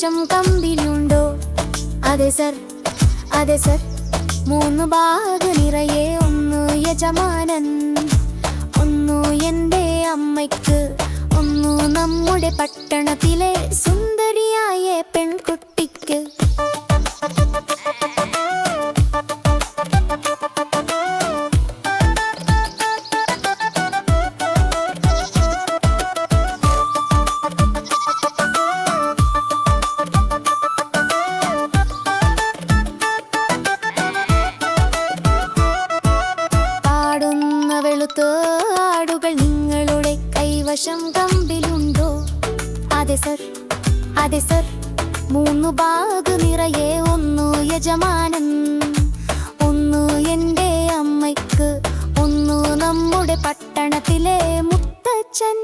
കൈവശം കമ്പിലുണ്ടോ? അതെ സർ, അതെ സർ. 3 ബാഗ് നിറയെ, 1 യജമാനൻ, 1 എൻ്റെ അമ്മയ്ക്ക്, 1 നമ്മുടെ പട്ടണത്തിലെ സുന്ദരിയായ പെൺകുട്ടിക്ക്. വെളുത്ത ആടുകൾ നിങ്ങളുടെ കൈവശം കമ്പിലുണ്ടോ? അതെ സർ, അതെ സർ. 3 ബാഗ് നിറയെ, 1 യജമാനൻ, 1 എൻ്റെ അമ്മയ്ക്ക്, 1 നമ്മുടെ പട്ടണത്തിലെ മുത്തച്ഛൻ.